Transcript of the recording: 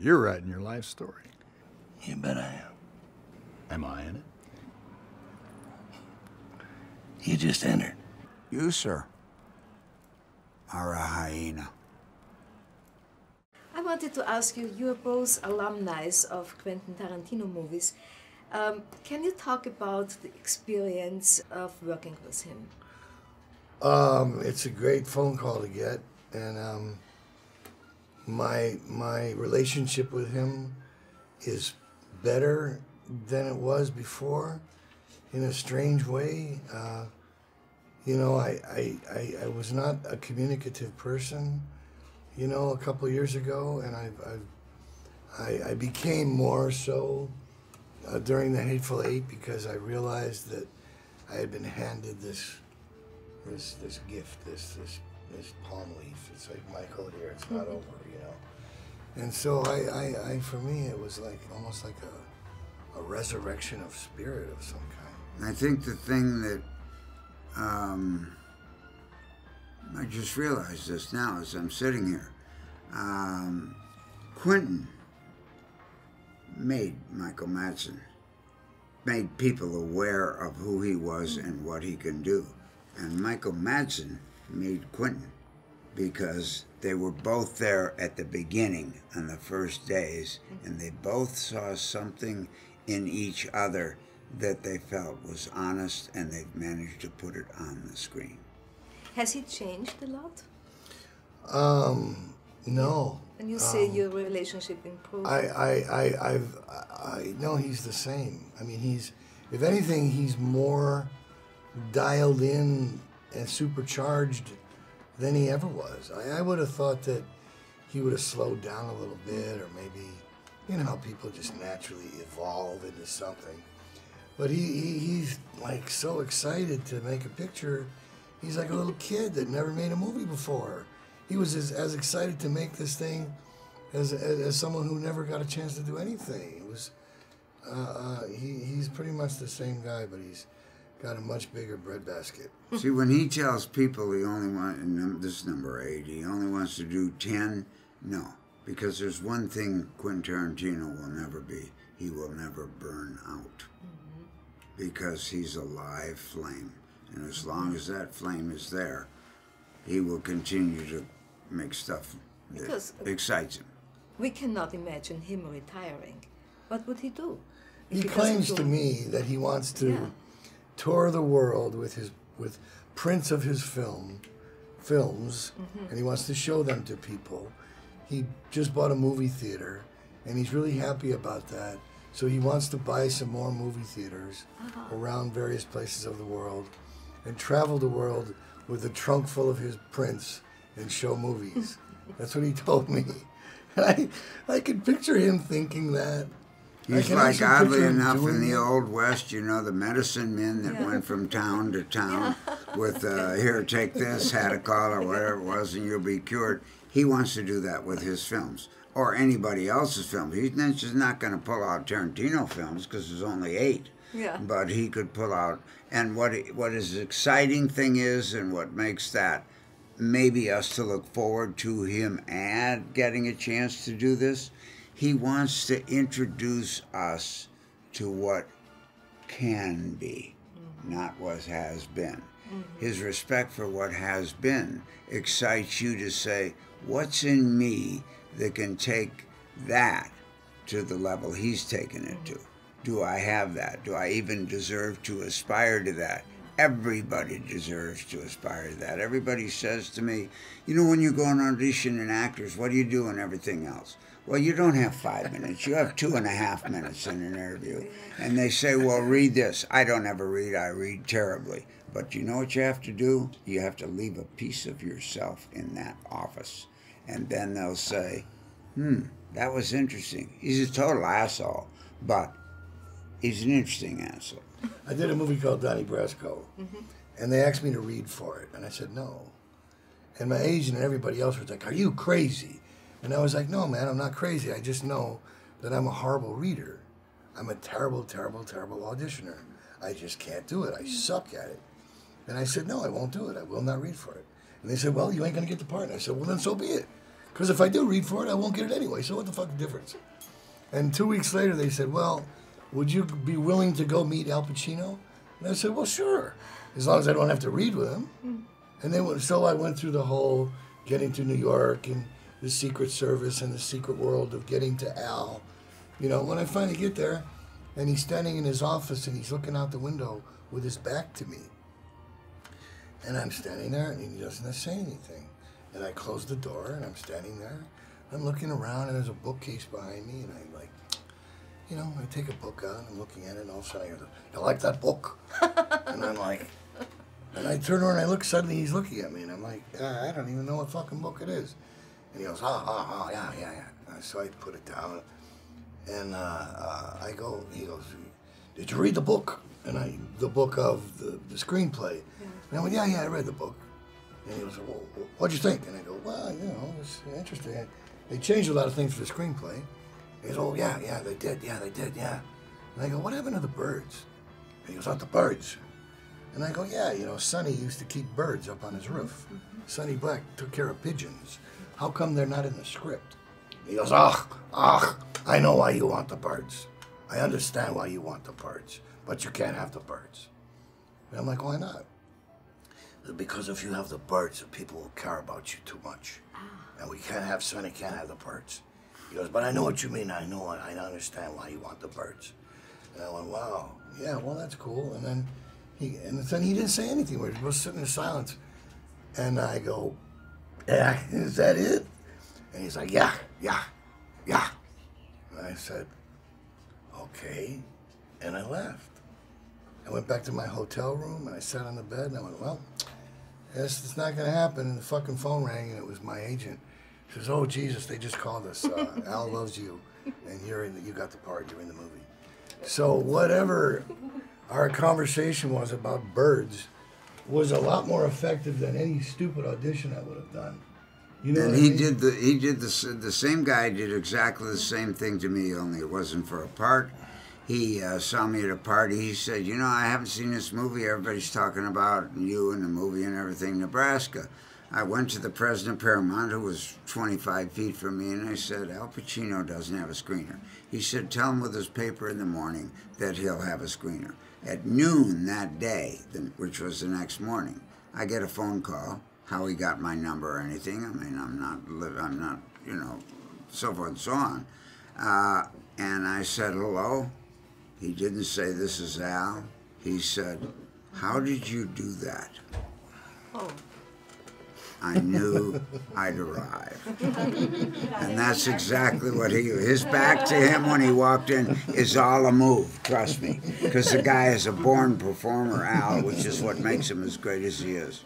You're writing your life story. You bet I am. Am I in it? You just entered. You, sir, are a hyena. I wanted to ask you, you're both alumni of Quentin Tarantino movies. Can you talk about the experience of working with him? It's a great phone call to get, and my relationship with him is better than it was before, in a strange way. You know, I was not a communicative person, you know, a couple of years ago, and I became more so during The Hateful Eight, because I realized that I had been handed this gift, this palm leaf. It's like, Michael, here, it's not over, you know. And so I for me, it was like almost like a resurrection of spirit of some kind. I think the thing that I just realized this now as I'm sitting here. Quentin made Michael Madsen, made people aware of who he was and what he can do. And Michael Madsen made Quentin, because they were both there at the beginning on the first days, and they both saw something in each other that they felt was honest, and they've managed to put it on the screen. Has he changed a lot? No. And you say your relationship improved? No, he's the same. I mean, if anything, he's more dialed in and supercharged than he ever was. I would have thought that he would have slowed down a little bit, or maybe, you know how people just naturally evolve into something. But he's like so excited to make a picture. He's like a little kid that never made a movie before. He was as excited to make this thing as someone who never got a chance to do anything. It was he's pretty much the same guy, but he's got a much bigger breadbasket. See, when he tells people he only wants, and this is number 8, he only wants to do 10, no. Because there's one thing Quentin Tarantino will never be. He will never burn out. Because he's a live flame. And as long as that flame is there, he will continue to make stuff that excites him. We cannot imagine him retiring. What would he do? He claims to me that he wants to tour the world with prints of his films, and he wants to show them to people. He just bought a movie theater, and he's really happy about that. So he wants to buy some more movie theaters around various places of the world and travel the world with a trunk full of his prints and show movies. That's what he told me. And I could picture him thinking that. He's like, oddly enough, in the Old West, you know, the medicine men that went from town to town with, here, take this, had a call or whatever it was, and you'll be cured. He wants to do that with his films, or anybody else's films. He's just not going to pull out Tarantino films, because there's only 8. Yeah. But he could pull out, and what his exciting thing is, and what makes that maybe us to look forward to him getting a chance to do this, he wants to introduce us to what can be, not what has been. His respect for what has been excites you to say, what's in me that can take that to the level he's taken it to? Do I have that? Do I even deserve to aspire to that? Everybody deserves to aspire to that. Everybody says to me, you know, when you go and audition in actors, what do you do and everything else? Well, you don't have 5 minutes. You have 2.5 minutes in an interview. And they say, well, read this. I don't ever read. I read terribly. But you know what you have to do? You have to leave a piece of yourself in that office. And then they'll say, that was interesting. He's a total asshole, but he's an interesting asshole. I did a movie called Donnie Brasco, and they asked me to read for it, and I said no. And my agent and everybody else was like, are you crazy? And I was like, no, man, I'm not crazy. I just know that I'm a horrible reader. I'm a terrible, terrible, terrible auditioner. I just can't do it. I suck at it. And I said, no, I won't do it. I will not read for it. And they said, well, you ain't going to get the part. And I said, well, then so be it. Because if I do read for it, I won't get it anyway. So what the fuck difference? And 2 weeks later, they said, well, would you be willing to go meet Al Pacino? And I said, well, sure, as long as I don't have to read with him. And then, so I went through the whole getting to New York and the Secret Service and the secret world of getting to Al. You know, when I finally get there, and he's standing in his office and he's looking out the window with his back to me. And I'm standing there and he doesn't say anything. And I close the door and I'm standing there. I'm looking around and there's a bookcase behind me and I like, you know, I take a book out and I'm looking at it and all of a sudden I go, you like that book? And I'm like, and I turn around and I look, suddenly he's looking at me and I'm like, I don't even know what fucking book it is. And he goes, yeah. So I put it down and I go, he goes, did you read the book? And the book of the screenplay. Yeah. And I went, yeah, I read the book. And he goes, well, what'd you think? And I go, well, you know, it's interesting. They changed a lot of things for the screenplay. He goes, oh, yeah, they did. And I go, what happened to the birds? And he goes, oh, the birds. And I go, yeah, you know, Sonny used to keep birds up on his roof. Sonny Black took care of pigeons. How come they're not in the script? He goes, I know why you want the birds. I understand why you want the birds, but you can't have the birds. And I'm like, why not? Because if you have the birds, the people will care about you too much. And we can't have Sonny, can't have the birds. He goes, but I know what you mean. I understand why you want the birds. And I went, wow, yeah, well, that's cool. And then he didn't say anything. We were both sitting in silence. And I go, yeah, is that it? And he's like, yeah. And I said, okay. And I left. I went back to my hotel room and I sat on the bed and I went, well, yes, it's not going to happen. And the fucking phone rang and it was my agent. She says, oh, Jesus, they just called us. Al loves you and you got the part, you're in the movie. So whatever our conversation was about birds was a lot more effective than any stupid audition I would have done. You know and what he I mean? did the same guy did exactly the same thing to me, only it wasn't for a part. He saw me at a party. He said, you know, I haven't seen this movie. Everybody's talking about you and the movie and everything, Nebraska. I went to the president of Paramount, who was 25 feet from me, and I said, Al Pacino doesn't have a screener. He said, tell him with his paper in the morning that he'll have a screener. At noon that day, which was the next morning, I get a phone call. How he got my number or anything. I mean, I'm not, you know, so forth and so on. And I said, hello. He didn't say, this is Al. He said, how did you do that? Oh. I knew I'd arrive. And that's exactly what his back to him when he walked in is all a move, trust me. Because the guy is a born performer, Al, which is what makes him as great as he is.